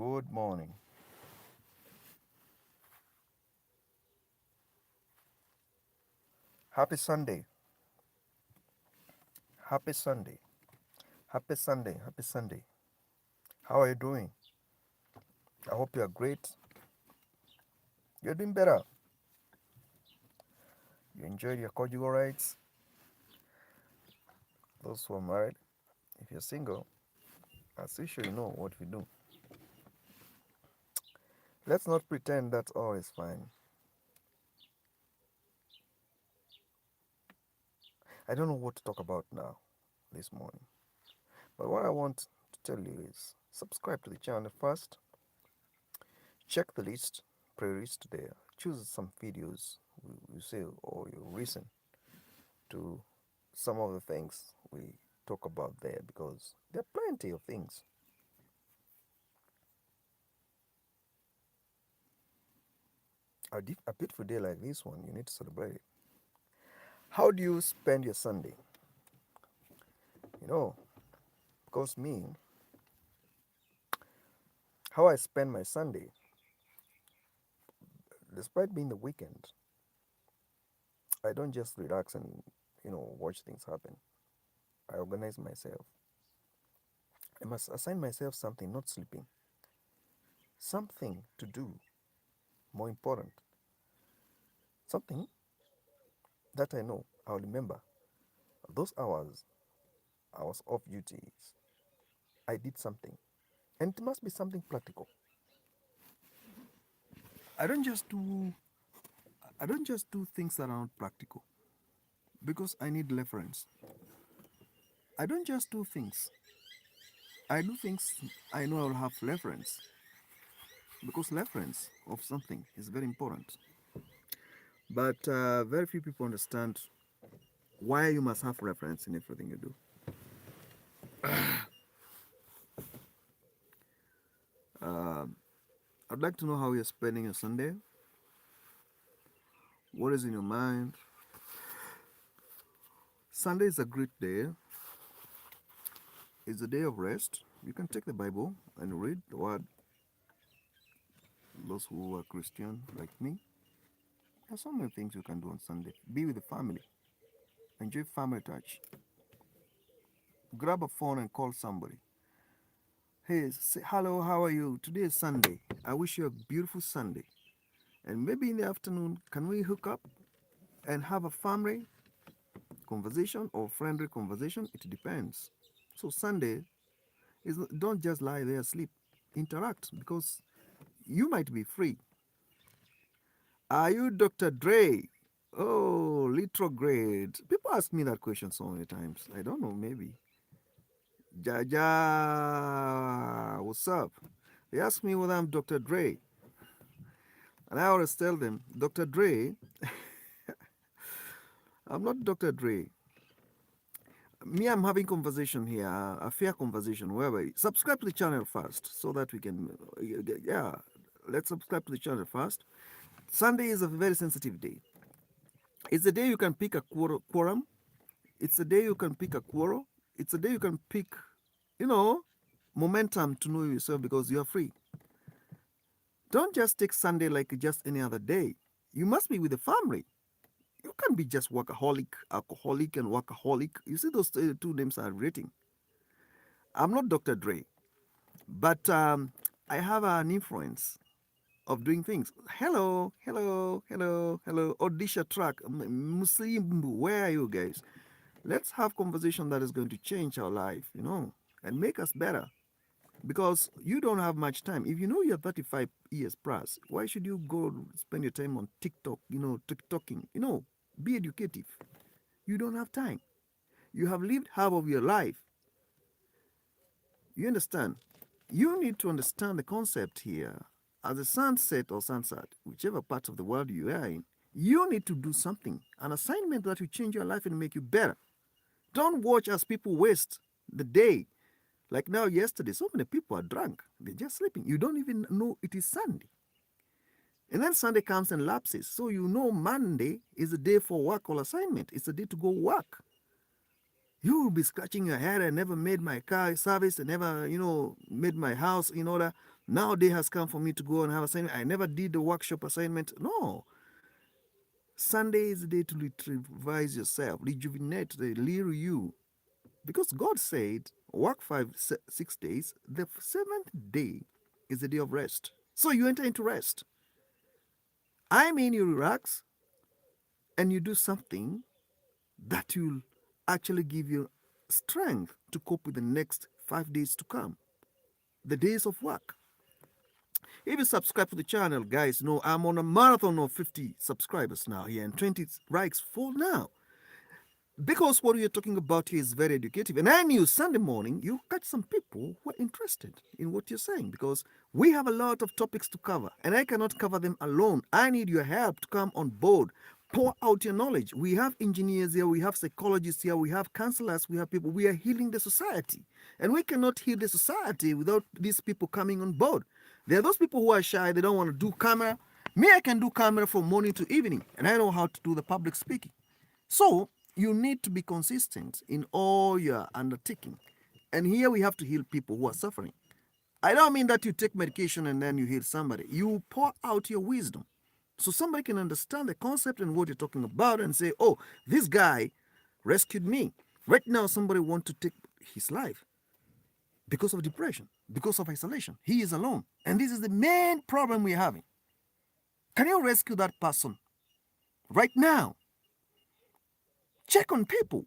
Good morning. Happy Sunday. Happy Sunday. Happy Sunday. Happy Sunday. How are you doing? I hope you are great. You're doing better. You enjoyed your conjugal rights. Those who are married, if you're single, as usual, you know what we do. Let's not pretend that all is fine. I don't know what to talk about now, this morning. But what I want to tell you is subscribe to the channel first. Check the list, playlist there. Choose some videos you see or you listen to some of the things we talk about there because there are plenty of things. A beautiful day like this one, you need to celebrate it. How do you spend your Sunday? You know, because me, how I spend my Sunday, despite being the weekend, I don't just relax and, watch things happen. I organize myself. I must assign myself something, not sleeping. Something to do, more important. Something that I know I'll remember. Those hours I was off duties, I did something. And it must be something practical. I don't just do I don't just do things that are not practical because I need reference. I don't just do things. I do things I know I'll have reference because reference of something is very important. But very few people understand why you must have reference in everything you do. I'd like to know how you're spending your Sunday. What is in your mind? Sunday is a great day. It's a day of rest. You can take the Bible and read the word. Those who are Christian like me, there's so many things you can do on Sunday. Be with the family. Enjoy family touch. Grab a phone and call somebody. Hey, say hello, how are you? Today is Sunday. I wish you a beautiful Sunday. And maybe in the afternoon, can we hook up and have a family conversation or friendly conversation? It depends. So Sunday is don't just lie there sleep. Interact because you might be free. Are you Dr. Dre? Oh, retrograde. People ask me that question so many times. I don't know, maybe. Jaja, what's up? They ask me whether I'm Dr. Dre. And I always tell them, Dr. Dre, I'm not Dr. Dre. Me, I'm having conversation here, a fair conversation, whereby subscribe to the channel first so that we can, yeah, let's subscribe to the channel first. Sunday is a very sensitive day. It's a day you can pick a quorum. It's a day you can pick a quarrel. It's a day you can pick, you know, momentum to know yourself because you are free. Don't just take Sunday like just any other day. You must be with the family. You can't be just workaholic, alcoholic, and workaholic. You see, those two names are rating. I'm not Dr. Dre, but I have an influence of doing things. Hello, hello, hello, hello. Odisha track, Muslim, where are you guys? Let's have conversation that is going to change our life, and make us better. Because you don't have much time. If you know you're 35 years plus, why should you go spend your time on TikTok, TikToking? Be educative. You don't have time. You have lived half of your life. You understand? You need to understand the concept here. As a sunset or sunset, whichever part of the world you are in, you need to do something, an assignment that will change your life and make you better. Don't watch as people waste the day. Like now, yesterday, so many people are drunk. They're just sleeping. You don't even know it is Sunday. And then Sunday comes and lapses. So you know Monday is a day for work or assignment. It's a day to go work. You will be scratching your head. I never made my car service. I never, made my house in order. Now day has come for me to go and have assignment. I never did the workshop assignment. No. Sunday is the day to revise yourself, rejuvenate the little you. Because God said, work 6 days, the seventh day is the day of rest. So you enter into rest. I mean, you relax and you do something that will actually give you strength to cope with the next 5 days to come, the days of work. If you subscribe to the channel, guys, know I'm on a marathon of 50 subscribers now here and 20 likes full now. Because what we are talking about here is very educative. And I knew Sunday morning you catch some people who are interested in what you're saying because we have a lot of topics to cover and I cannot cover them alone. I need your help to come on board. Pour out your knowledge. We have engineers here, we have psychologists here, we have counselors, we have people. We are healing the society. And we cannot heal the society without these people coming on board. There are those people who are shy, they don't want to do camera. Me, I can do camera from morning to evening, and I know how to do the public speaking. So you need to be consistent in all your undertaking. And here we have to heal people who are suffering. I don't mean that you take medication and then you heal somebody. You pour out your wisdom so somebody can understand the concept and what you're talking about and say, oh, this guy rescued me. Right now, somebody wants to take his life because of depression, because of isolation. He is alone. And this is the main problem we're having. Can you rescue that person right now? Check on people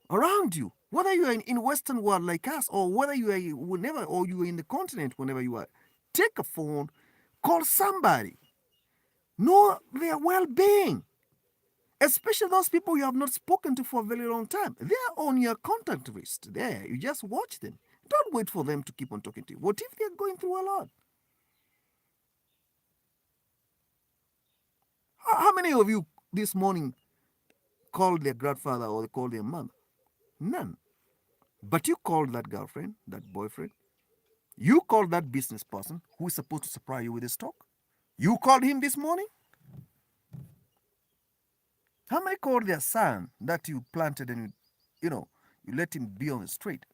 around you, whether you are in Western world like us, or whether you are whenever, or you are in the continent, whenever you are. Take a phone, call somebody, know their well-being, especially those people you have not spoken to for a very long time. They are on your contact list there. You just watch them. Don't wait for them to keep on talking to you. What if they're going through a lot? How many of you this morning called their grandfather or they called their mother? None. But you called that girlfriend, that boyfriend. You called that business person who is supposed to supply you with the stock. You called him this morning. How many called their son that you planted and you let him be on the street?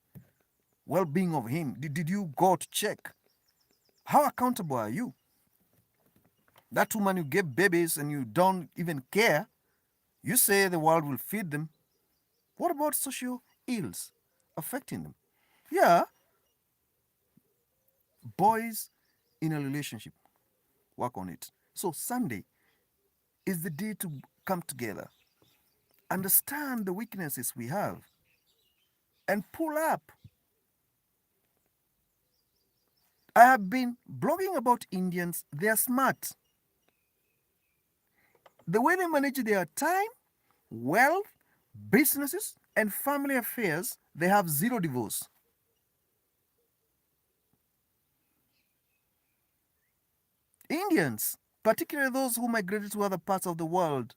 Well-being of him. Did you go to check? How accountable are you? That woman you gave babies and you don't even care. You say the world will feed them. What about social ills affecting them? Yeah, boys in a relationship, work on it. So Sunday is the day to come together, understand the weaknesses we have, and pull up. I have been blogging about Indians. They are smart. The way they manage their time, wealth, businesses, and family affairs, they have zero divorce. Indians, particularly those who migrated to other parts of the world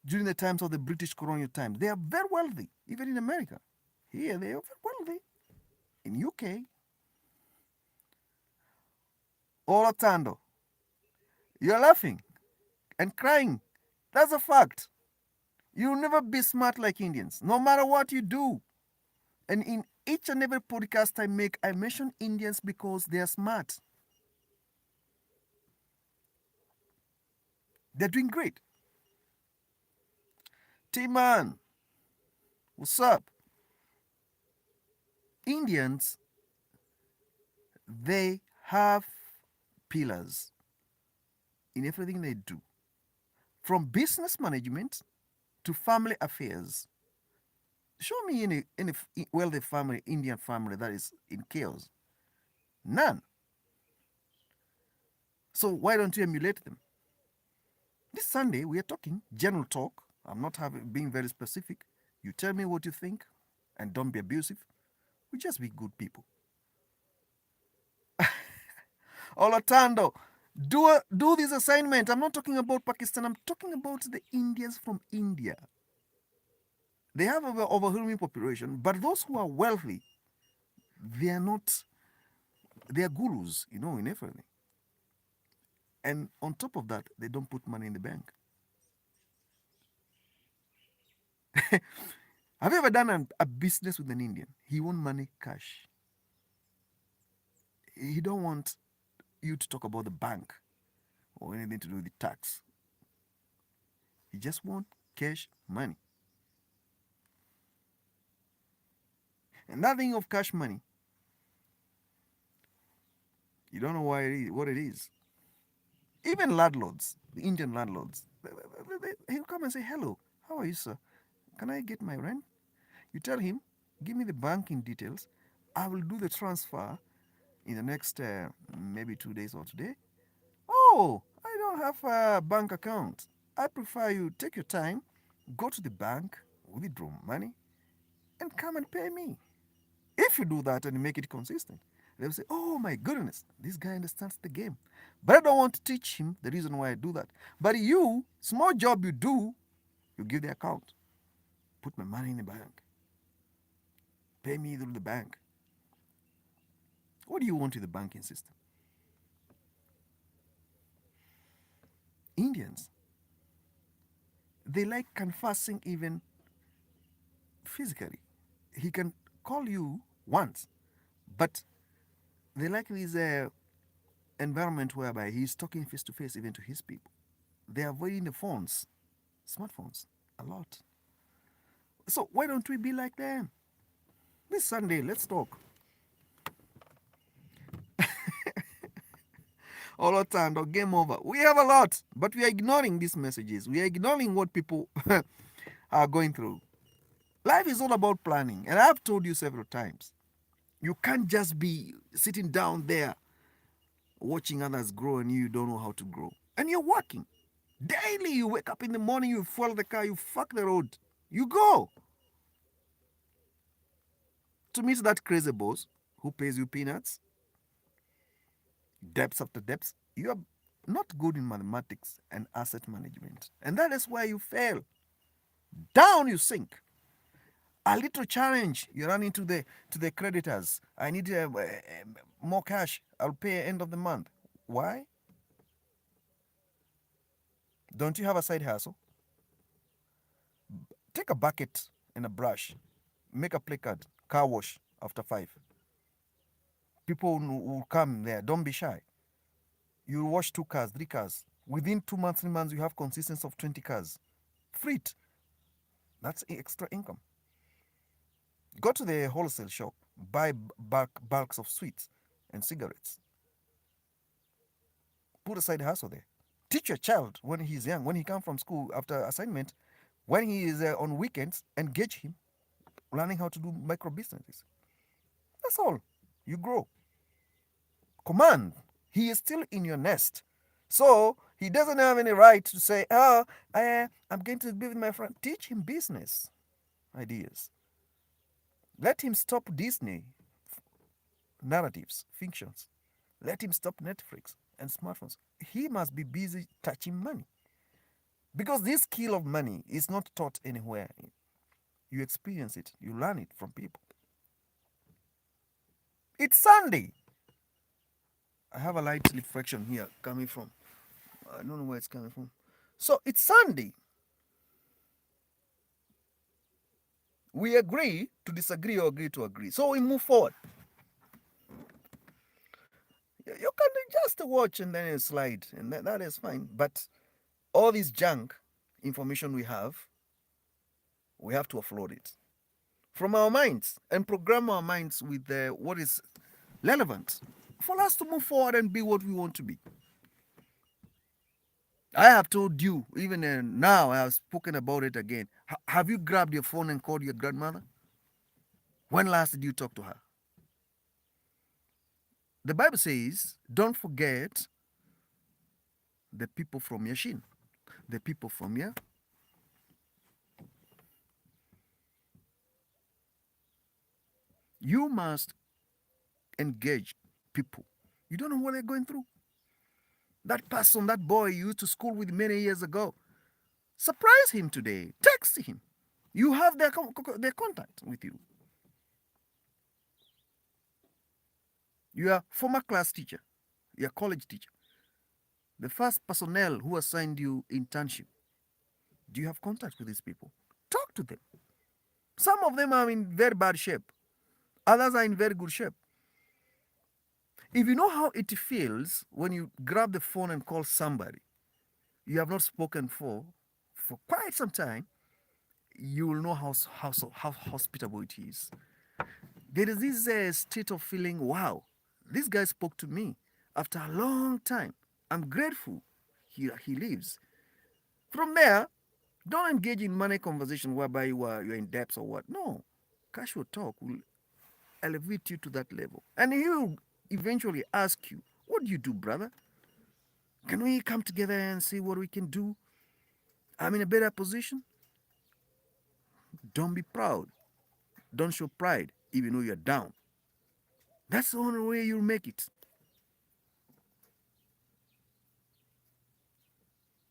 during the times of the British colonial times, they are very wealthy, even in America. Here, they are very wealthy. In UK, Olatando, you're laughing and crying. That's a fact. You'll never be smart like Indians, no matter what you do. And in each and every podcast I make, I mention Indians because they are smart. They're doing great. T-Man, what's up? Indians, they have pillars in everything they do, from business management to family affairs. Show me any wealthy family, Indian family, that is in chaos. None. So why don't you emulate them? This Sunday we are talking general talk. I'm not being very specific. You tell me what you think, and don't be abusive. We just be good people. Olatando, do this assignment. I'm not talking about Pakistan. I'm talking about the Indians from India. They have an overwhelming population, but those who are wealthy, they are not. They are gurus, in everything. And on top of that, they don't put money in the bank. Have you ever done a business with an Indian? He won't money cash. He don't want you to talk about the bank or anything to do with the tax. He just want cash money. And that thing of cash money, you don't know why what it is. Even landlords, the Indian landlords, he'll come and say, "Hello, how are you, sir? Can I get my rent?" You tell him, "Give me the banking details. I will do the transfer in the next maybe 2 days or today." "Oh, I don't have a bank account. I prefer you take your time, go to the bank, withdraw money, and come and pay me." If you do that and make it consistent, they'll say, "Oh my goodness, this guy understands the game." But I don't want to teach him the reason why I do that. But you, small job you do, you give the account. Put my money in the bank. Pay me through the bank. What do you want in the banking system? Indians, they like conversing even physically. He can call you once, but they like this environment whereby he's talking face to face even to his people. They're avoiding the phones, smartphones, a lot. So why don't we be like them? This Sunday, let's talk. Olotando, game over. We have a lot, but we are ignoring these messages. We are ignoring what people are going through. Life is all about planning, and I've told you several times. You can't just be sitting down there watching others grow and you don't know how to grow. And you're working. Daily, you wake up in the morning, you fuel the car, you fuck the road, you go to meet that crazy boss who pays you peanuts, debts after debts. You are not good in mathematics and asset management. And that is why you fail. Down you sink. A little challenge, you run into the creditors. I need more cash. I'll pay end of the month. Why? Don't you have a side hustle? Take a bucket and a brush. Make a placard. Car wash after 5. People will come there. Don't be shy. You wash 2 cars, 3 cars. Within 2 months, 3 months, you have consistency of 20 cars. Fleet. That's extra income. Go to the wholesale shop. Buy bulks of sweets and cigarettes. Put a side hustle there. Teach your child when he's young, when he comes from school after assignment, when he is on weekends, engage him, learning how to do micro businesses. That's all. You grow. Command. He is still in your nest. So he doesn't have any right to say, "Oh, I'm going to be with my friend." Teach him business ideas. Let him stop Disney narratives, fictions. Let him stop Netflix and smartphones. He must be busy touching money. Because this skill of money is not taught anywhere. You experience it, you learn it from people. It's Sunday. I have a light reflection here coming from. I don't know where it's coming from. So it's Sunday. We agree to disagree or agree to agree. So we move forward. You can just watch and then slide, and that is fine. But all this junk information we have to offload it from our minds and program our minds with what is relevant for us to move forward and be what we want to be. I have told you, even now, I have spoken about it again. Have you grabbed your phone and called your grandmother? When last did you talk to her? The Bible says, don't forget the people from your shin, the people from your. You must engage people. You don't know what they're going through. That person, that boy you used to school with many years ago, surprise him today. Text him. You have their contact with you. Your former class teacher, your college teacher, the first personnel who assigned you internship. Do you have contact with these people? Talk to them. Some of them are in very bad shape. Others are in very good shape. If you know how it feels when you grab the phone and call somebody you have not spoken for quite some time, you will know how hospitable it is. There is this state of feeling, wow, this guy spoke to me after a long time. I'm grateful he lives. From there, don't engage in money conversation whereby you're in debts or what. No, casual talk will elevate you to that level. And he will eventually ask you, what do you do, brother? Can we come together and see what we can do? I'm in a better position. Don't be proud. Don't show pride even though you're down. That's the only way you'll make it.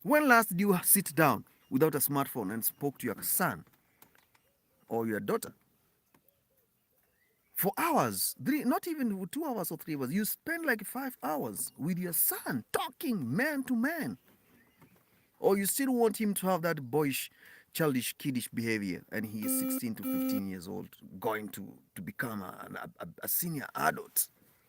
When last did you sit down without a smartphone and spoke to your son or your daughter? For hours, not even 2 hours or 3 hours, you spend like 5 hours with your son talking man to man. Or you still want him to have that boyish, childish, kiddish behavior and he is 16 to 15 years old, going to become a senior adult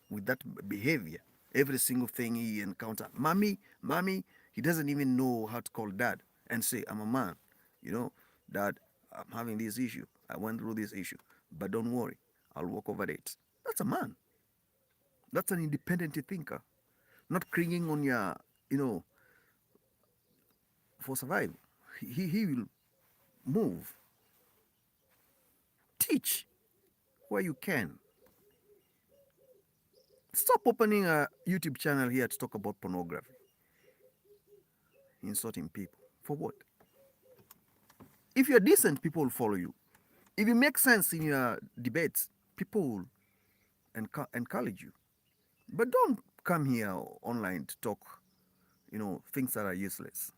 with that behavior. Every single thing he encounters, mommy, mommy, he doesn't even know how to call dad and say, I'm a man. Dad, I'm having this issue. I went through this issue. But don't worry, I'll walk over it. That's a man. That's an independent thinker. Not clinging on your, for survival. He will move. Teach where you can. Stop opening a YouTube channel here to talk about pornography. Insulting people. For what? If you're decent, people will follow you. If you make sense in your debates, people will encourage you. But don't come here online to talk, things that are useless.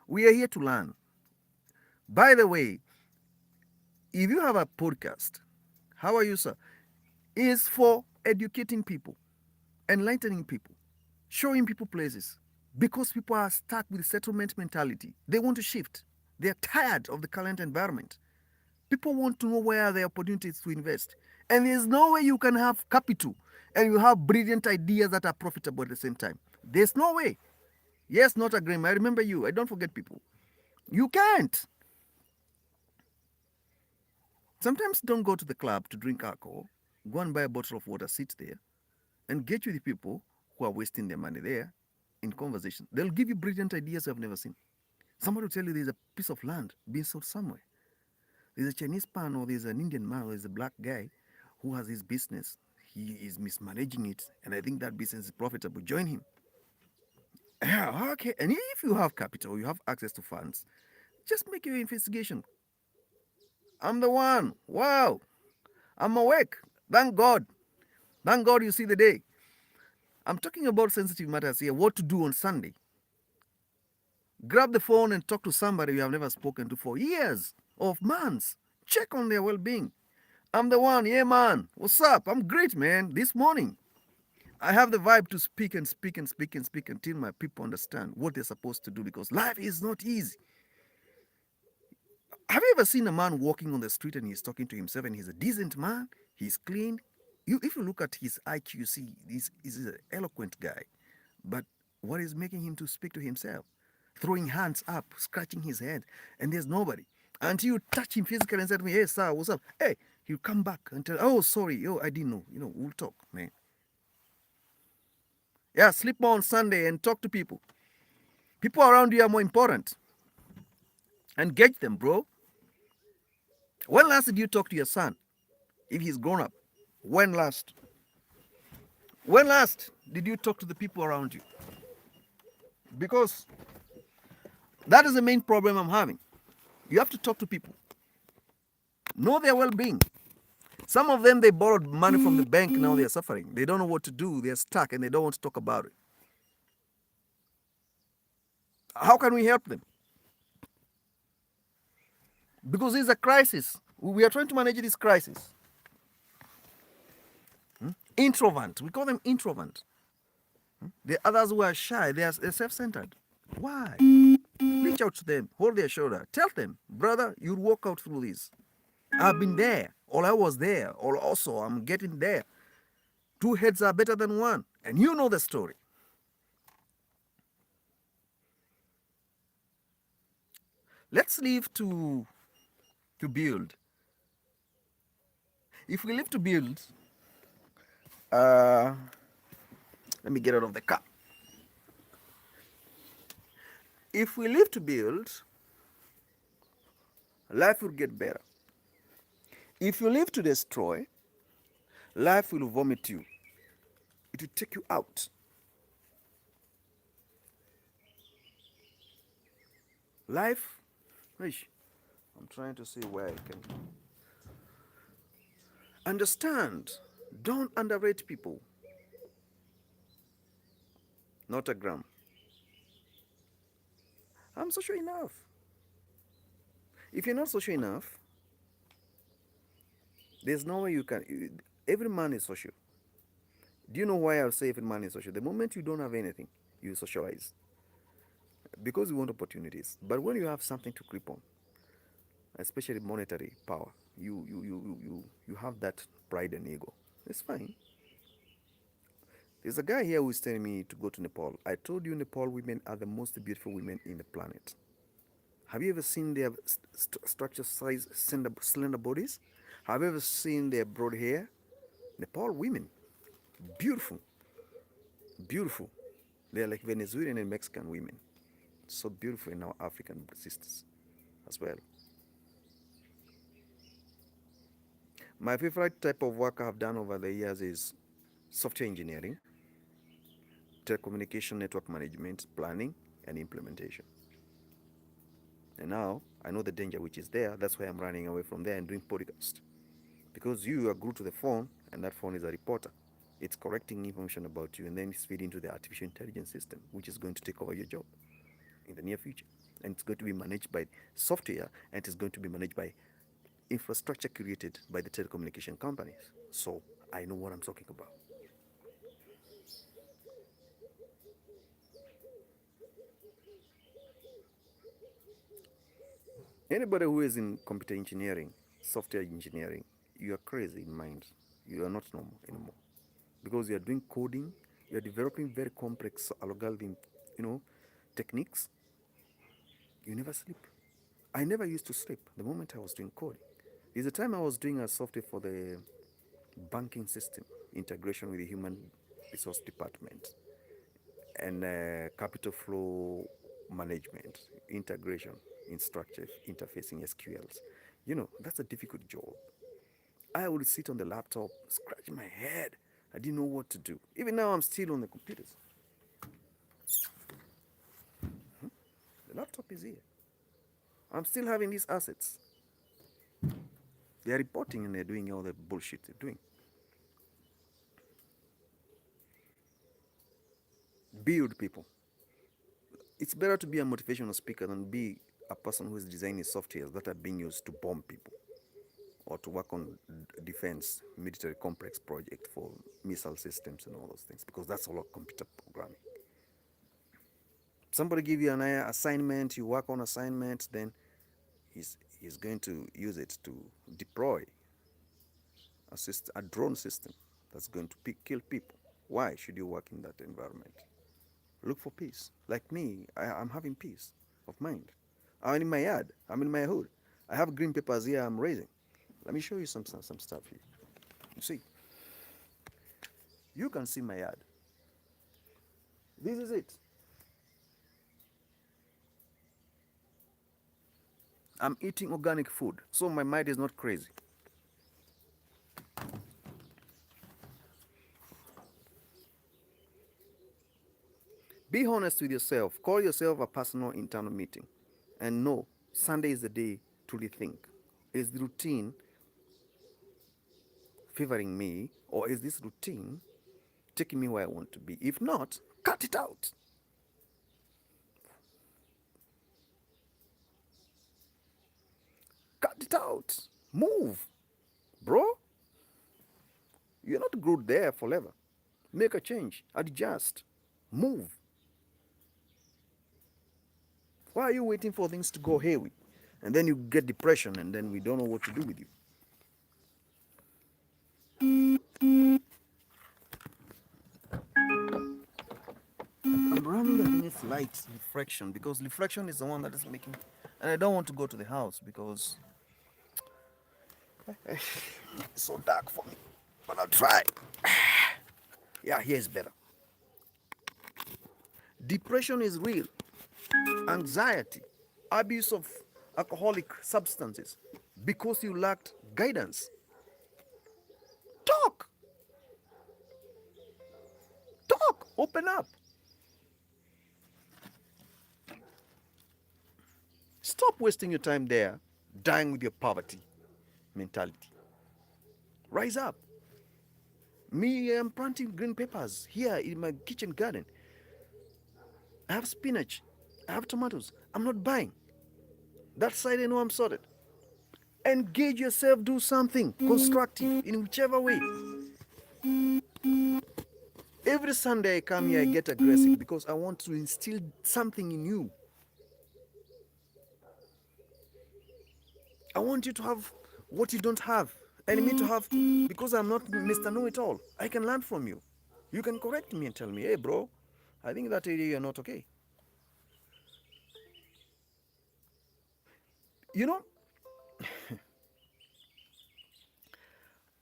We are here to learn. By the way, if you have a podcast, how are you, sir? It's for educating people, enlightening people, showing people places. Because people are stuck with settlement mentality. They want to shift. They're tired of the current environment. People want to know where are the opportunities to invest. And there's no way you can have capital and you have brilliant ideas that are profitable at the same time. There's no way. Yes, not a Graham. I remember you. I don't forget people. You can't. Sometimes don't go to the club to drink alcohol. Go and buy a bottle of water, sit there, and get with the people who are wasting their money there in conversation. They'll give you brilliant ideas you have never seen. Somebody will tell you there's a piece of land being sold somewhere. There's a Chinese man or there's an Indian man or there's a black guy who has his business. He is mismanaging it, and I think that business is profitable. Join him. Yeah, okay. And if you have capital, you have access to funds, just make your investigation. I'm the one. Wow. I'm awake. Thank God. Thank God you see the day. I'm talking about sensitive matters here. What to do on Sunday. Grab the phone and talk to somebody you have never spoken to for years or months. Check on their well-being. I'm the one. Yeah, man. What's up? I'm great, man. This morning, I have the vibe to speak and speak and speak and speak until my people understand what they're supposed to do, because life is not easy. Have you ever seen a man walking on the street and he's talking to himself and he's a decent man? He's clean. If you look at his IQ, you see he's an eloquent guy. But what is making him to speak to himself? Throwing hands up, scratching his head, and there's nobody. Until you touch him physically and say to me, hey, sir, what's up? Hey, he'll come back and tell, oh, sorry, I didn't know. We'll talk, man. Yeah, sleep more on Sunday and talk to people. People around you are more important. Engage them, bro. When last did you talk to your son? If he's grown up. When last? When last did you talk to the people around you? Because that is the main problem I'm having. You have to talk to people. Know their well-being. Some of them, they borrowed money from the bank. Now they're suffering. They don't know what to do. They're stuck and they don't want to talk about it. How can we help them? Because it's a crisis. We are trying to manage this crisis. Introvert. We call them introvert. The others who are shy, they're self-centered. Why? Reach out to them. Hold their shoulder. Tell them, brother, you'll walk out through this. I've been there. Or I was there. Or also, I'm getting there. Two heads are better than one. And you know the story. Let's live to build. If we live to build, uh, let me get out of the car. If we live to build, life will get better. If you live to destroy, life will vomit you. It will take you out. Life, I'm trying to see where I can understand. Don't underrate people. Not a gram. I'm social enough. If you're not social enough, there's no way you can. Every man is social. Do you know why I say every man is social? The moment you don't have anything, you socialize because you want opportunities. But when you have something to grip on, especially monetary power, you have that pride and ego. It's fine. There's a guy here who is telling me to go to Nepal. I told you Nepal women are the most beautiful women in the planet. Have you ever seen their structure size, slender bodies? Have you ever seen their broad hair? Nepal women, beautiful, beautiful. They're like Venezuelan and Mexican women. So beautiful in our African sisters as well. My favorite type of work I've done over the years is software engineering, telecommunication network management, planning, and implementation. And now I know the danger which is there. That's why I'm running away from there and doing podcast. Because you are glued to the phone, and that phone is a reporter. It's correcting information about you, and then it's feeding into the artificial intelligence system, which is going to take over your job in the near future. And it's going to be managed by software, and it's going to be managed by infrastructure created by the telecommunication companies. So I know what I'm talking about. Anybody who is in computer engineering, software engineering, you are crazy in mind. You are not normal anymore. Because you are doing coding, you are developing very complex algorithm, techniques. You never sleep. I never used to sleep the moment I was doing coding. There's a time I was doing a software for the banking system, integration with the human resource department, and capital flow management, integration in structure, interfacing SQLs. That's a difficult job. I would sit on the laptop, scratch my head. I didn't know what to do. Even now, I'm still on the computers. The laptop is here. I'm still having these assets. They're reporting and they're doing all the bullshit they're doing. Build people. It's better to be a motivational speaker than be a person who is designing softwares that are being used to bomb people or to work on defense, military complex project for missile systems and all those things, because that's all computer programming. Somebody give you an assignment, you work on assignment, then he's going to use it to deploy a drone system that's going to kill people. Why should you work in that environment? Look for peace. Like me, I'm having peace of mind. I'm in my yard. I'm in my hood. I have green peppers here I'm raising. Let me show you some stuff here. You see, you can see my yard. This is it. I'm eating organic food, so my mind is not crazy. Be honest with yourself. Call yourself a personal internal meeting. And no, Sunday is the day to rethink. Is the routine favoring me, or is this routine taking me where I want to be? If not, cut it out. Cut it out. Move, bro. You're not good there forever. Make a change. Adjust. Move. Why are you waiting for things to go haywire? And then you get depression, and then we don't know what to do with you. running against light reflection, because reflection is the one that is making. And I don't want to go to the house because it's so dark for me. But I'll try. Yeah, here is better. Depression is real. Anxiety, abuse of alcoholic substances because you lacked guidance. Talk, talk, open up. Stop wasting your time there, dying with your poverty mentality. Rise up. Me, I'm planting green peppers here in my kitchen garden. I have spinach. I have tomatoes. I'm not buying. That side I know I'm sorted. Engage yourself, do something constructive in whichever way. Every Sunday I come here, I get aggressive because I want to instill something in you. I want you to have what you don't have, and me to have, because I'm not Mr. Know It All. I can learn from you. You can correct me and tell me, hey, bro, I think that area you're not okay. You know,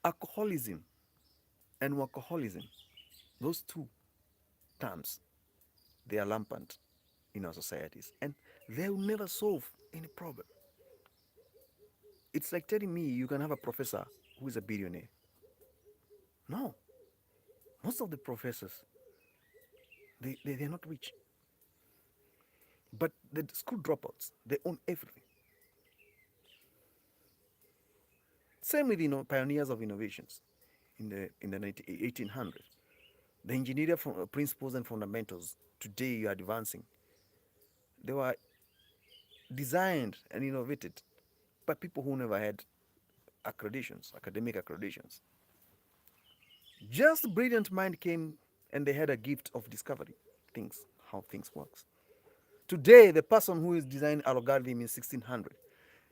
alcoholism and workaholism, those two terms, they are rampant in our societies, and they will never solve any problem. It's like telling me you can have a professor who is a billionaire. No, most of the professors, they're not rich. But the school dropouts, they own everything. Same with pioneers of innovations in the 1800s. The engineering principles and fundamentals today you are advancing. They were designed and innovated by people who never had accreditations, academic accreditations. Just brilliant mind came and they had a gift of discovery things, how things works. Today, the person who is designing algorithm in 1600,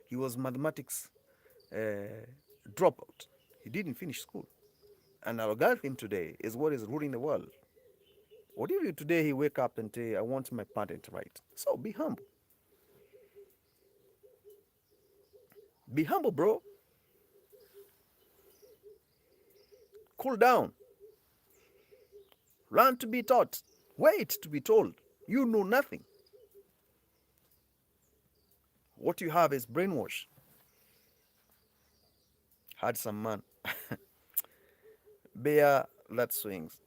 he was mathematics dropout. He didn't finish school. And algorithm today is what is ruling the world. What if you today he wake up and say, I want my patent right? So be humble. Be humble, bro. Cool down. Learn to be taught. Wait to be told. You know nothing. What you have is brainwash. Handsome man. Bear that swings.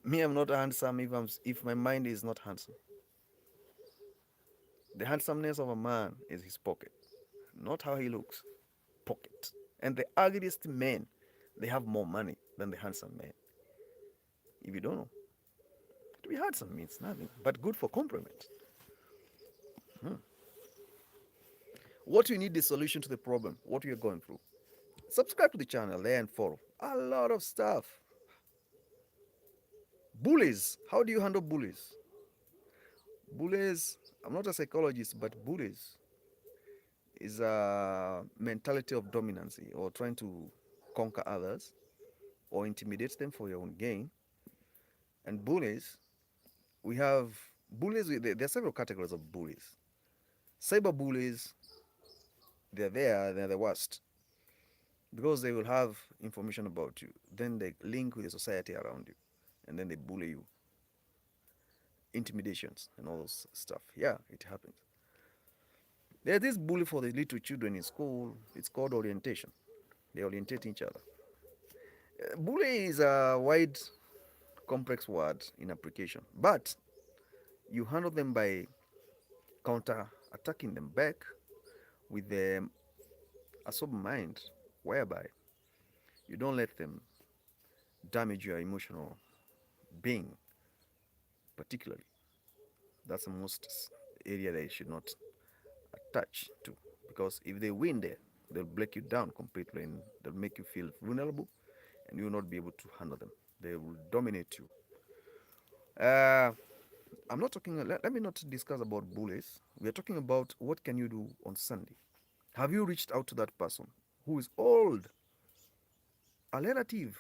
Me, I'm not handsome if my mind is not handsome. The handsomeness of a man is his pocket, not how he looks. Pocket. And the ugliest men, they have more money than the handsome men. If you don't know, to be handsome means nothing, but good for compliment. What you need is solution to the problem, what we are going through. Subscribe to the channel there and follow. A lot of stuff. Bullies. How do you handle bullies? Bullies, I'm not a psychologist, but bullies is a mentality of dominancy or trying to conquer others or intimidate them for your own gain. And bullies, we have bullies, there are several categories of bullies. Cyber bullies, they're the worst because they will have information about you. Then they link with the society around you and then they bully you. Intimidations and all those stuff. Yeah, it happens. There's this bully for the little children in school. It's called orientation. They orientate each other. Bully is a wide, complex word in application, but you handle them by counter attacking them back with a sober mind, whereby you don't let them damage your emotional being, particularly. That's the most area they should not attach to, because if they win there, they'll break you down completely and they'll make you feel vulnerable and you will not be able to handle them. They will dominate you. Uh, I'm not talking, let me not discuss about bullies. We are talking about what can you do on Sunday. Have you reached out to that person who is old, a relative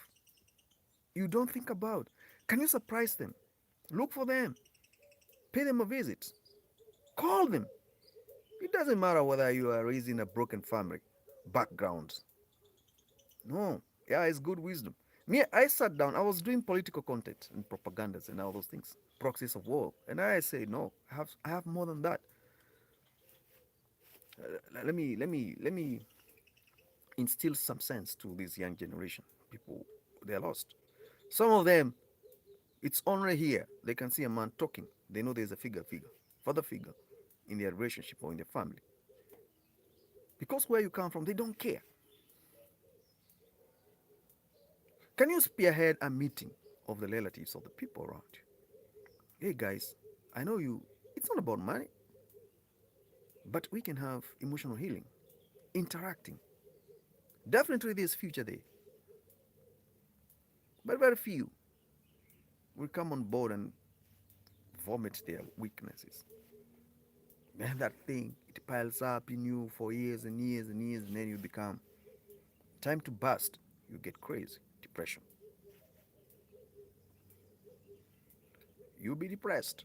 you don't think about? Can you surprise them? Look for them. Pay them a visit. Call them. It doesn't matter whether you are raised in a broken family background. No. Yeah, it's good wisdom. Me, I sat down. I was doing political content and propagandas and all those things, proxies of war, and I say no. I have more than that. Let me instill some sense to this young generation. People, they're lost. Some of them, it's only here they can see a man talking. They know there's a father figure in their relationship or in their family. Because where you come from, they don't care. Can you spearhead a meeting of the relatives of the people around you? Hey guys, I know you. It's not about money, but we can have emotional healing, interacting. Definitely, there's future there, but very few will come on board and vomit their weaknesses. And that thing, it piles up in you for years and years and years, and then you become time to burst. You get crazy, depression. You'll be depressed,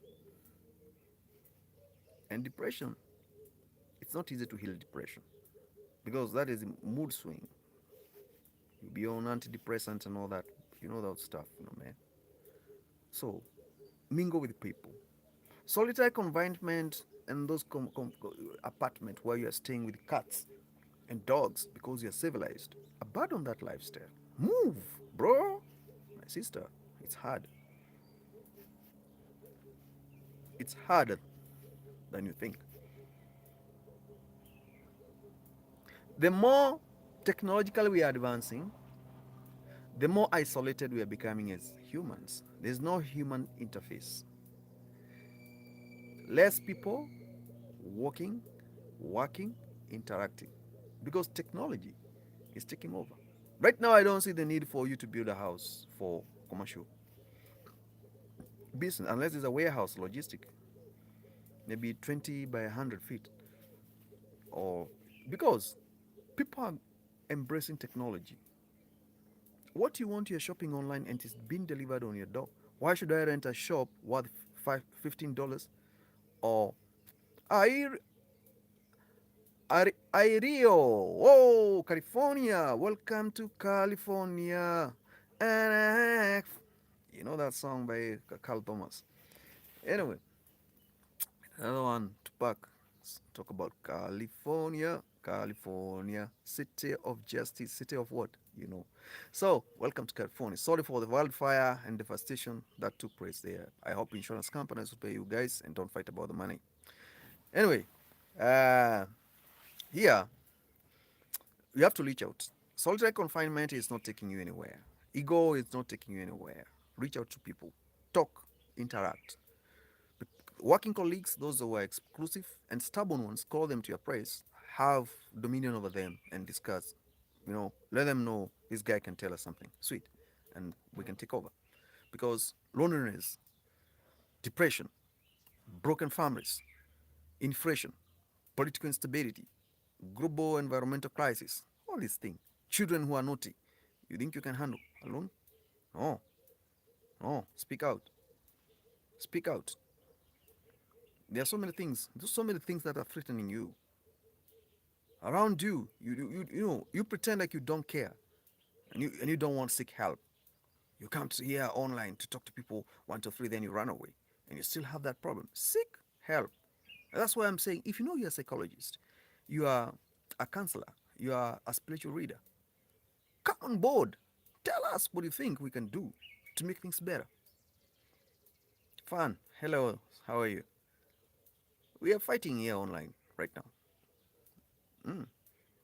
and depression. It's not easy to heal depression because that is a mood swing. You'll be on antidepressants and all that. You know that stuff, man. So mingle with people. Solitary confinement and those apartments where you are staying with cats and dogs because you're civilized. Abandon that lifestyle. Move, bro. My sister, it's hard. It's harder than you think. The more technologically we are advancing, the more isolated we are becoming as humans. There's no human interface. Less people walking, working, interacting because technology is taking over. Right now, I don't see the need for you to build a house for commercial business unless it's a warehouse logistic, maybe 20 by 100 feet, or because people are embracing technology. What you want, you're shopping online and it's being delivered on your door. Why should I rent a shop worth $15 or I Rio? Oh, California! Welcome to California. You know that song by Carl Thomas. Anyway, another one, Tupac. Talk about California, California, city of justice, city of what? So, welcome to California. Sorry for the wildfire and devastation that took place there. I hope insurance companies will pay you guys and don't fight about the money. Anyway, uh, here, you have to reach out. Solitary confinement is not taking you anywhere. Ego is not taking you anywhere. Reach out to people. Talk, interact. Working colleagues, those who are exclusive and stubborn ones, call them to your praise. Have dominion over them and discuss. Let them know this guy can tell us something sweet and we can take over. Because loneliness, depression, broken families, inflation, political instability, global environmental crisis, all these things. Children who are naughty, you think you can handle alone? No, no. Speak out. Speak out. There are so many things. There's so many things that are threatening you around you. You pretend like you don't care, and you don't want to seek help. You come to here online to talk to people 1, 2, 3, then you run away, and you still have that problem. Seek help. And that's why I'm saying, if you know you're a psychologist, you are a counselor, you are a spiritual reader, come on board. Tell us what you think we can do to make things better. Fun. Hello. How are you? We are fighting here online right now. Mm.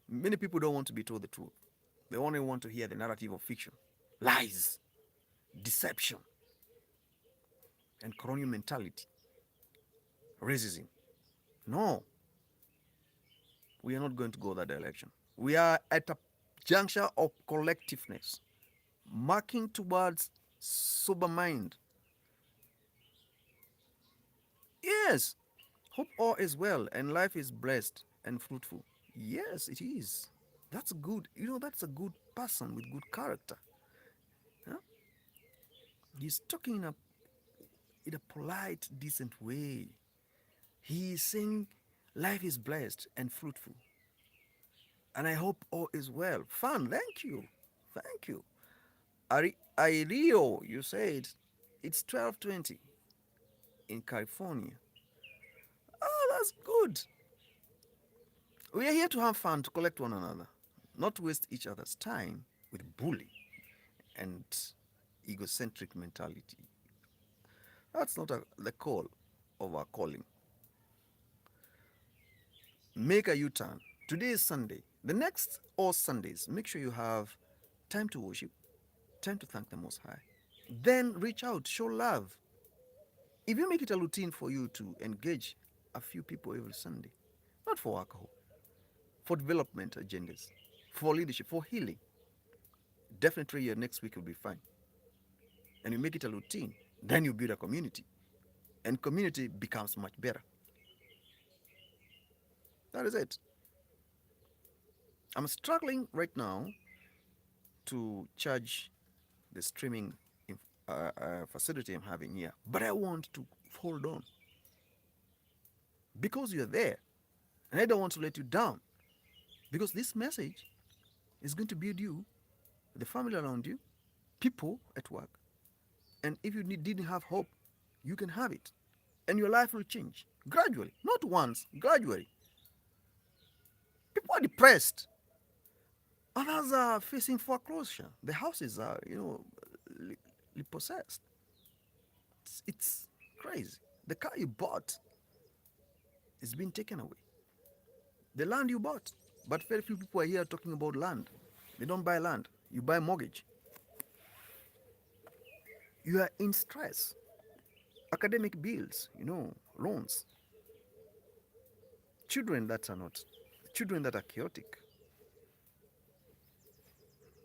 Many people don't want to be told the truth. They only want to hear the narrative of fiction, lies, deception, and colonial mentality, racism. No, we are not going to go that direction. We are at a juncture of collectiveness, marking towards sober mind. Yes, hope all is well and life is blessed and fruitful. Yes, it is. That's good. That's a good person with good character. Huh? He's talking in a polite, decent way. He is saying life is blessed and fruitful. And I hope all is well. Fun, thank you. Thank you. Irio, you said it's 12:20 in California. Oh, that's good. We are here to have fun, to collect one another, not to waste each other's time with bully and egocentric mentality. That's not the call of our calling. Make a U turn. Today is Sunday. The next all Sundays, make sure you have time to worship, time to thank the Most High. Then reach out, show love. If you make it a routine for you to engage a few people every Sunday, not for alcohol, for development agendas, for leadership, for healing, definitely your next week will be fine. And you make it a routine, then you build a community, and community becomes much better. That is it. I'm struggling right now to charge the streaming facility I'm having here, but I want to hold on because you're there, and I don't want to let you down because this message is going to build you, the family around you, people at work, and if you didn't have hope, you can have it, and your life will change gradually, not once, gradually. People are depressed. Others are facing foreclosure. The houses are, possessed. It's crazy. The car you bought is being taken away. The land you bought. But very few people are here talking about land. They don't buy land. You buy mortgage. You are in stress. Academic bills, loans. Children that are chaotic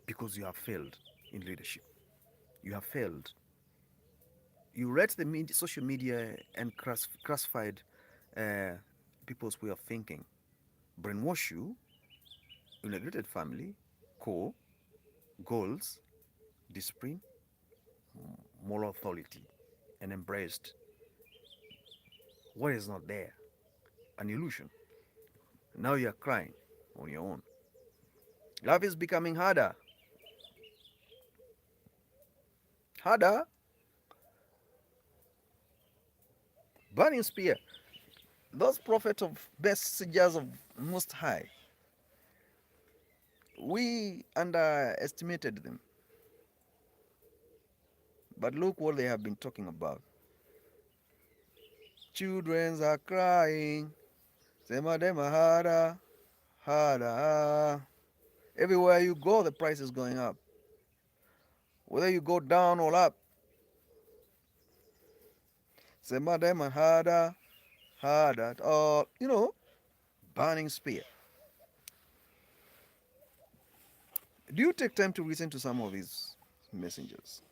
because you have failed in leadership. You have failed. You read the social media and classified uh, people's way of thinking, brainwash you, integrated family, core, goals, discipline, moral authority, and embraced what is not there, an illusion. Now you are crying on your own. Life is becoming harder. Harder. Burning spear. Those prophets of messengers of Most High, we underestimated them. But look what they have been talking about. Children are crying. Sema dem harder, harder. Everywhere you go, the price is going up. Whether you go down or up, sema dem harder, harder. Or, burning spear. Do you take time to listen to some of these messengers?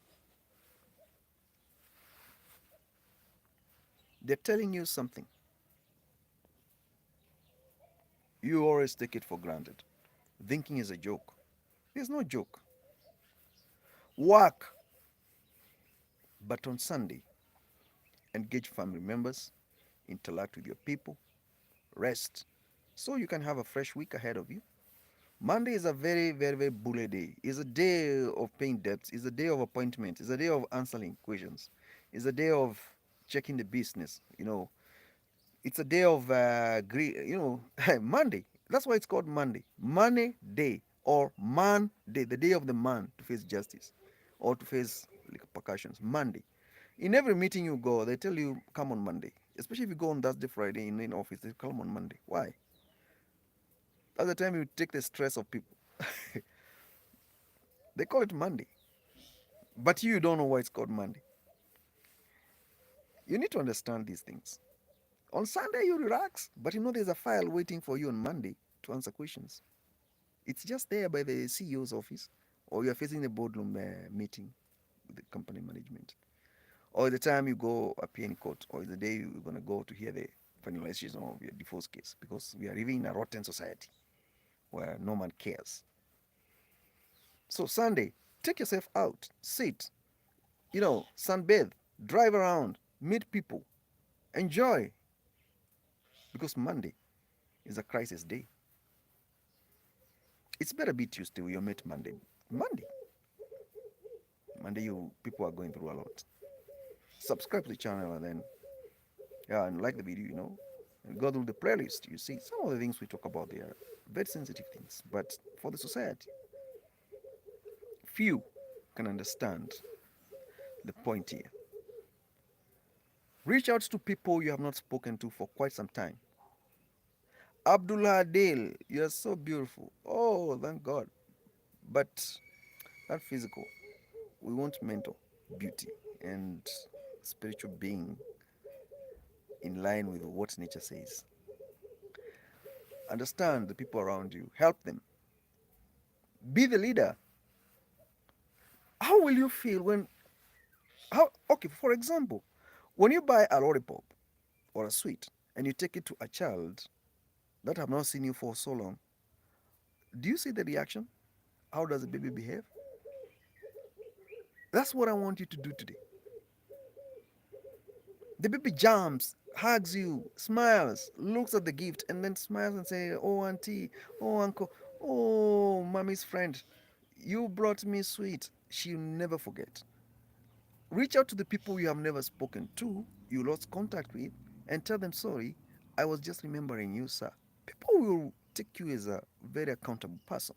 They're telling you something. You always take it for granted. Thinking is a joke. There's no joke. Work, but on Sunday, engage family members, interact with your people, rest, so you can have a fresh week ahead of you. Monday is a very, very, very bully day. It's a day of paying debts. It's a day of appointments. It's a day of answering questions. It's a day of checking the business. It's a day of Monday. That's why it's called Monday. Money day or man day, the day of the man to face justice or to face repercussions. Monday. In every meeting you go, they tell you come on Monday. Especially if you go on Thursday, Friday in office, they come on Monday. Why? That's the time you take the stress of people. They call it Monday. But you don't know why it's called Monday. You need to understand these things. On Sunday, you relax, but there's a file waiting for you on Monday to answer questions. It's just there by the CEO's office, or you're facing the boardroom meeting with the company management, or the time you go appear in court, or the day you're going to go to hear the finalization of your divorce case, because we are living in a rotten society where no one cares. So Sunday, take yourself out, sit, sunbathe, drive around, meet people, enjoy, because Monday is a crisis day. It's better be Tuesday. You meet Monday. Monday, Monday, you people are going through a lot. Subscribe to the channel and then yeah, and like the video, and go through the playlist. You see some of the things we talk about there, very sensitive things, but for the society, few can understand the point here. Reach out to people you have not spoken to for quite some time. Abdullah Adil, you are so beautiful. Oh, thank God. But that physical, we want mental beauty and spiritual being in line with what nature says. Understand the people around you, help them, be the leader. How will you feel when, how, okay, for example, when you buy a lollipop or a sweet and you take it to a child that have not seen you for so long, do you see the reaction? How does the baby behave? That's what I want you to do today. The baby jumps, hugs you, smiles, looks at the gift, and then smiles and say, "Oh, auntie, oh, uncle, oh, mommy's friend, you brought me sweet." She'll never forget. Reach out to the people you have never spoken to, you lost contact with, and tell them, "Sorry, I was just remembering you, sir." People will take you as a very accountable person.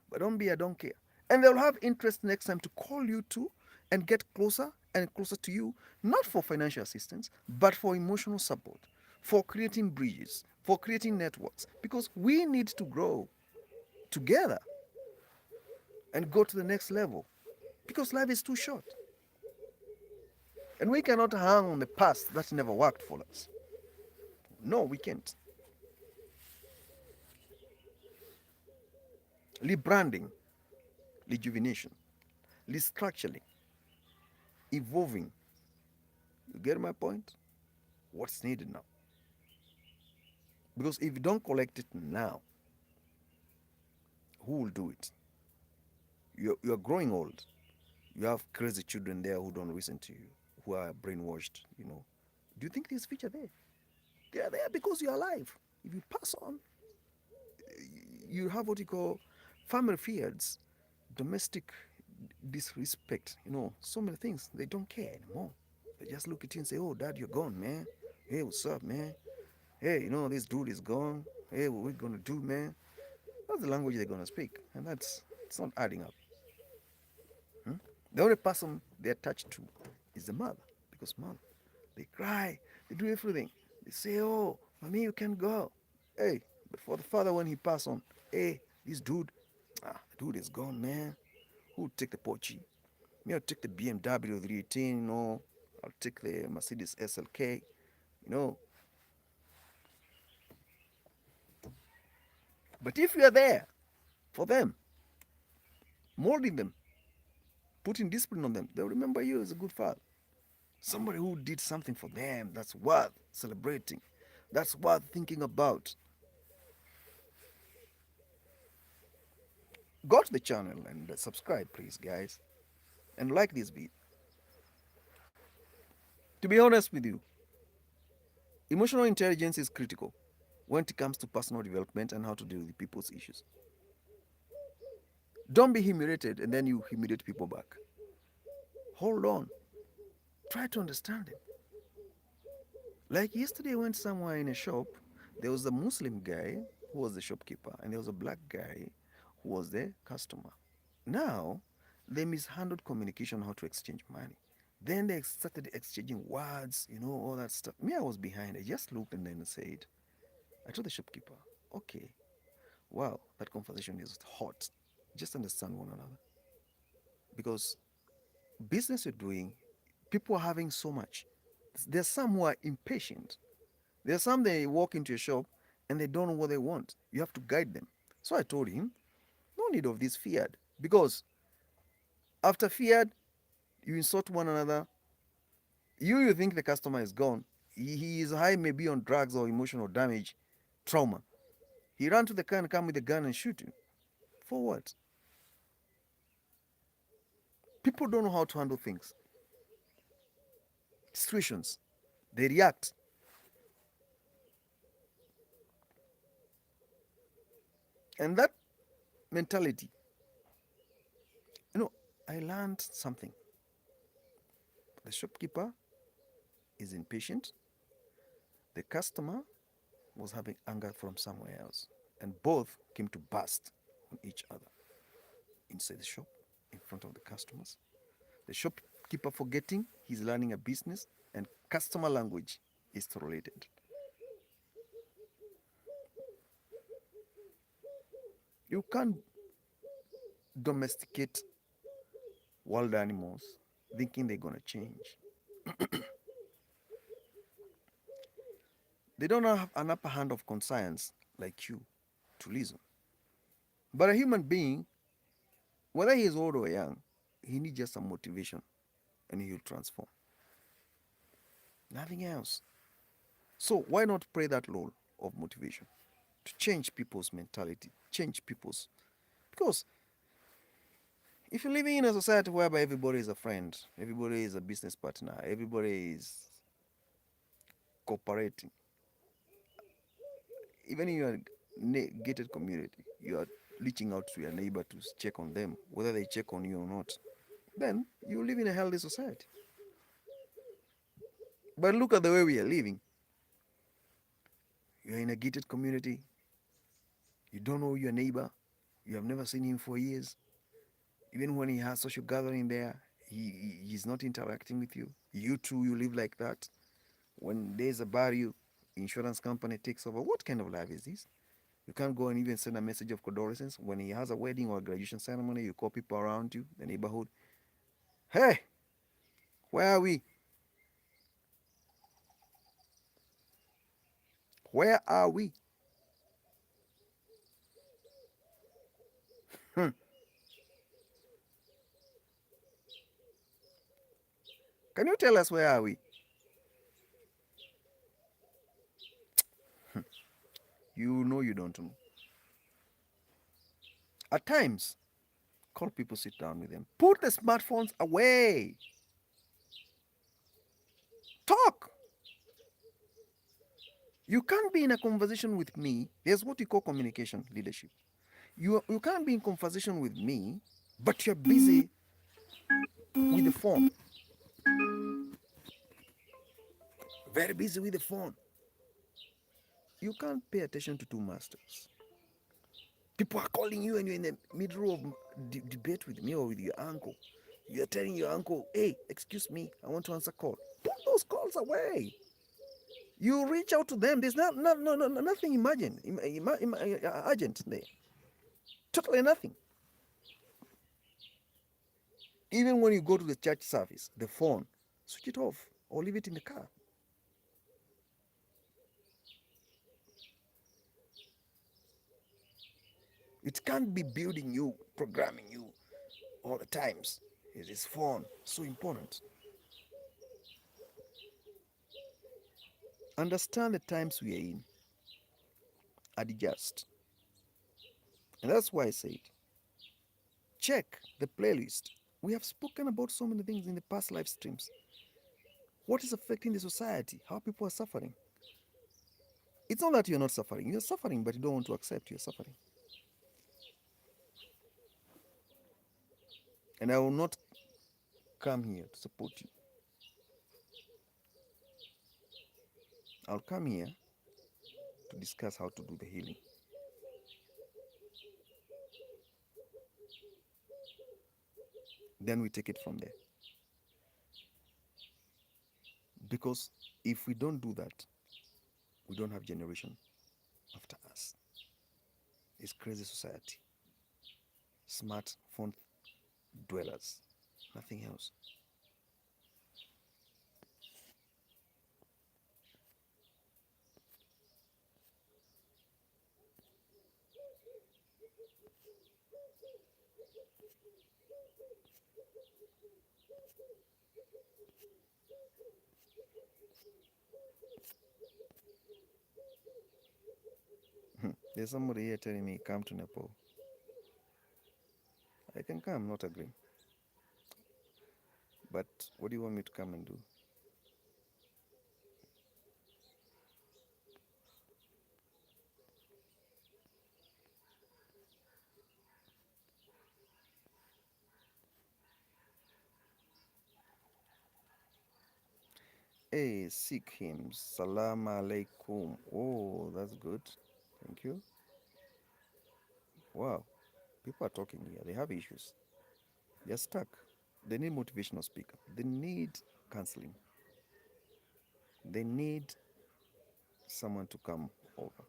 But don't be a don't care. And they'll have interest next time to call you too and get closer and closer to you, not for financial assistance, but for emotional support, for creating bridges, for creating networks, because we need to grow together and go to the next level, because life is too short. And we cannot hang on the past that never worked for us. No, we can't. Rebranding, rejuvenation, restructuring, evolving. You get my point? What's needed now? Because if you don't collect it now, who will do it? You're growing old. You have crazy children there who don't listen to you, who are brainwashed. Do you think there's future there? They are there because you're alive. If you pass on, you have what you call family fears, domestic disrespect, so many things. They don't care anymore. They just look at you and say, "Oh, dad, you're gone, man. Hey, what's up, man? Hey, this dude is gone. Hey, what we gonna do, man?" That's the language they're gonna speak, and it's not adding up. Hmm? The only person they're attached to is the mother, because mom, they cry, they do everything. They say, "Oh, mommy, you can go." Hey, but for the father, when he pass on, "Hey, this dude, the dude is gone, man. Who'll take the Porsche? Me, I'll take the BMW 318. I'll take the Mercedes SLK. You know. But if you are there for them, molding them, putting discipline on them, they'll remember you as a good father. Somebody who did something for them that's worth celebrating, that's worth thinking about. Go to the channel and subscribe, please, guys, and like this video. To be honest with you, emotional intelligence is critical when it comes to personal development and how to deal with people's issues. Don't be humiliated and then you humiliate people back. Hold on. Try to understand them. Like yesterday, I went somewhere in a shop. There was a Muslim guy who was the shopkeeper, and there was a black guy who was the customer. Now, they mishandled communication, how to exchange money. Then they started exchanging words, all that stuff. Me, I was behind. I just looked and then said, I told the shopkeeper, "Okay, wow, that conversation is hot. Just understand one another." Because business you're doing, people are having so much. There's some who are impatient. There's some they walk into a shop and they don't know what they want. You have to guide them. So I told him, no need of this feared. Because after feared, you insult one another. You think the customer is gone. He is high, maybe on drugs or emotional damage, trauma. He ran to the car and come with a gun and shoot you. For what? People don't know how to handle things. situations. They react. And that mentality, you know, I learned something. The shopkeeper is impatient, the customer was having anger from somewhere else, and both came to burst on each other inside the shop in front of the customers. The shopkeeper forgetting he's learning a business and customer language is related. You can't domesticate wild animals thinking they're going to change. They don't have an upper hand of conscience like you to listen. But a human being, whether he is old or young, he needs just some motivation and he'll transform. Nothing else. So why not play that role of motivation to change people's mentality, change people's. Because if you're living in a society whereby everybody is a friend, everybody is a business partner, everybody is cooperating, even in your gated community, you are reaching out to your neighbor to check on them, whether they check on you or not, then you live in a healthy society. But look at the way we are living. You're in a gated community, you don't know your neighbor, you have never seen him for years. Even when he has social gathering there, he's not interacting with you. You too, you live like that. When there's a barrier, insurance company takes over. What kind of life is this? You can't go and even send a message of condolences. When he has a wedding or a graduation ceremony, you call people around you, the neighborhood. Hey, where are we? Where are we? Hmm. Can you tell us where are we? You know you don't know. At times, call people, sit down with them. Put the smartphones away. Talk. You can't be in a conversation with me. There's what you call communication leadership. You can't be in conversation with me, but you're busy with the phone. Very busy with the phone. You can't pay attention to two masters. People are calling you and you're in the middle of debate with me or with your uncle. You're telling your uncle, hey, excuse me, I want to answer call. Put those calls away. You reach out to them. There's nothing urgent there. Totally nothing. Even when you go to the church service, the phone, switch it off or leave it in the car. It can't be building you, programming you all the times. It is phone, so important. Understand the times we are in, adjust. And that's why I said, check the playlist. We have spoken about so many things in the past live streams. What is affecting the society? How people are suffering? It's not that you're not suffering. You're suffering, but you don't want to accept you're suffering. And I will not come here to support you. I'll come here to discuss how to do the healing. Then we take it from there. Because if we don't do that, we don't have generation after us. It's crazy society. Smartphone dwellers. Nothing else. There's somebody here telling me, come to Nepal. I can come, not agree. But what do you want me to come and do? Hey, seek him. Salam alaikum. Oh, that's good. Thank you. Wow. People are talking here. They have issues. They're stuck. They need motivational speaker. They need counseling. They need someone to come over.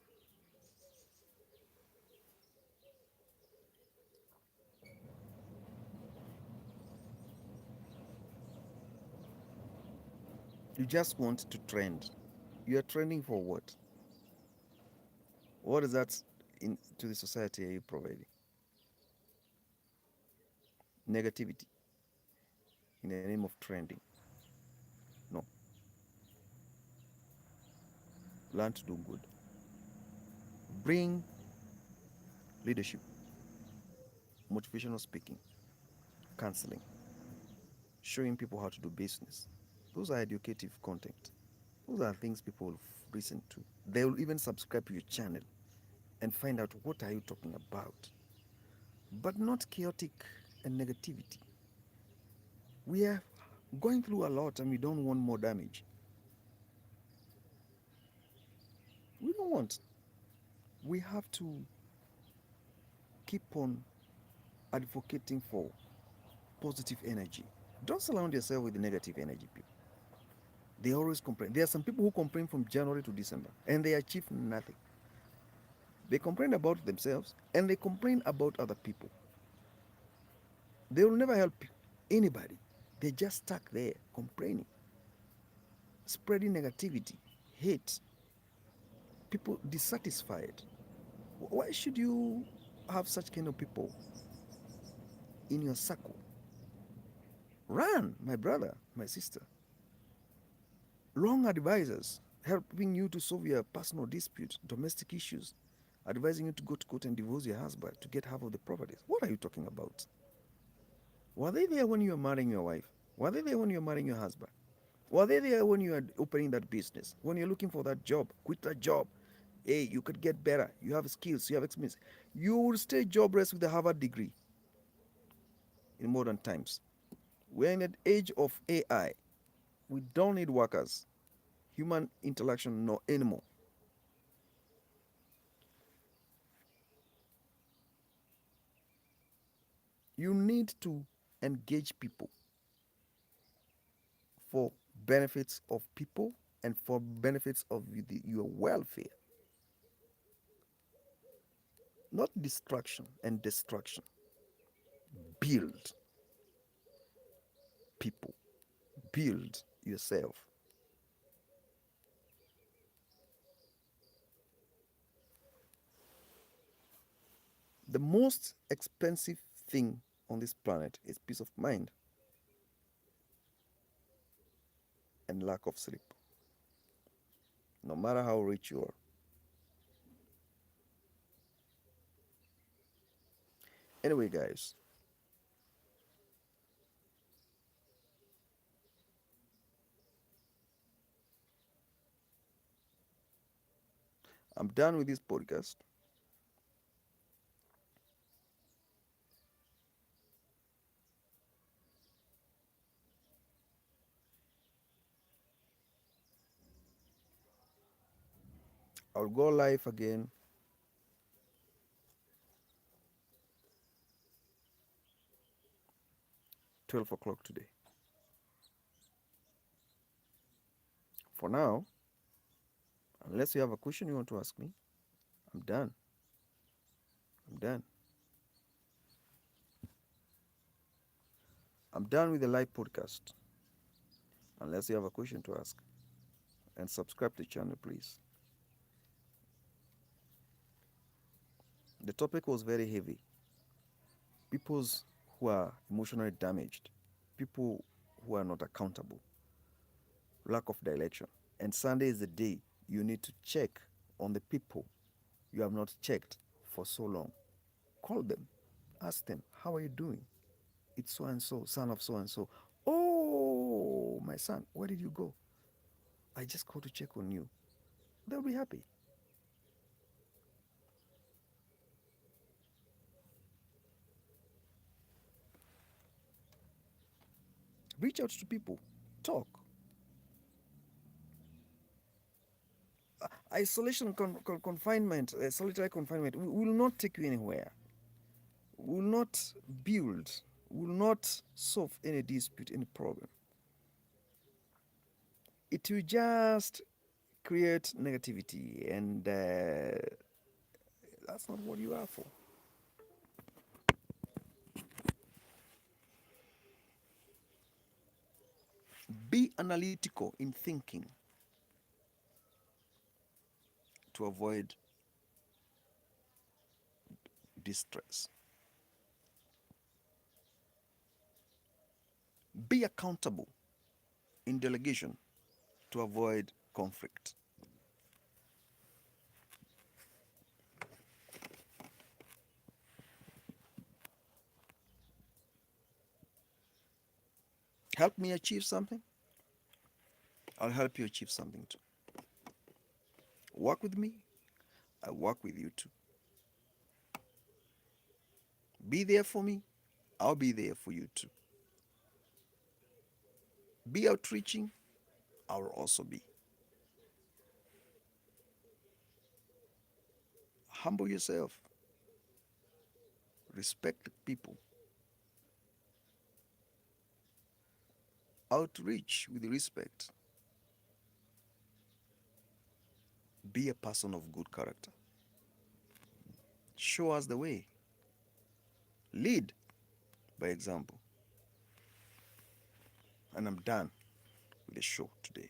You just want to trend. You are trending for what? What is that in to the society are you providing? Negativity in the name of trending. No. Learn to do good. Bring leadership, motivational speaking, counseling, showing people how to do business. Those are educative content. Those are things people will listen to. They will even subscribe to your channel and find out what are you talking about. But not chaotic and negativity. We are going through a lot and we don't want more damage. We don't want. We have to keep on advocating for positive energy. Don't surround yourself with negative energy people. They always complain. There are some people who complain from January to December and they achieve nothing. They complain about themselves and they complain about other people. They will never help anybody. They're just stuck there complaining, spreading negativity, hate, people dissatisfied. Why should you have such kind of people in your circle? Run, my brother, my sister. Wrong advisors helping you to solve your personal dispute, domestic issues, advising you to go to court and divorce your husband to get half of the properties. What are you talking about? Were they there when you were marrying your wife? Were they there when you were marrying your husband? Were they there when you were opening that business? When you're looking for that job, quit that job. Hey, you could get better. You have skills, you have experience. You will stay jobless with a Harvard degree in modern times. We're in an age of AI. We don't need workers. Human interaction no anymore. You need to engage people for benefits of people and for benefits of your welfare, not distraction and destruction. Build people, build yourself. The most expensive thing on this planet is peace of mind and lack of sleep, no matter how rich you are. Anyway, guys, I'm done with this podcast. I'll go live again 12 o'clock today. For now, unless you have a question you want to ask me, I'm done. I'm done. I'm done with the live podcast. Unless you have a question to ask. And subscribe to the channel, please. The topic was very heavy. People who are emotionally damaged, people who are not accountable, lack of direction. And Sunday is the day you need to check on the people you have not checked for so long. Call them, ask them, how are you doing? It's so and so, son of so and so. Oh, my son, where did you go? I just called to check on you. They'll be happy. Reach out to people, talk. Isolation, confinement, solitary confinement will not take you anywhere, will not build, will not solve any dispute, any problem. It will just create negativity, and that's not what you are for. Be analytical in thinking to avoid distress. Be accountable in delegation to avoid conflict. Help me achieve something, I'll help you achieve something too. Work with me, I work with you too. Be there for me, I'll be there for you too. Be outreaching, I will also be. Humble yourself, respect people, outreach with respect, be a person of good character. Show us the way. Lead by example. And I'm done with the show today.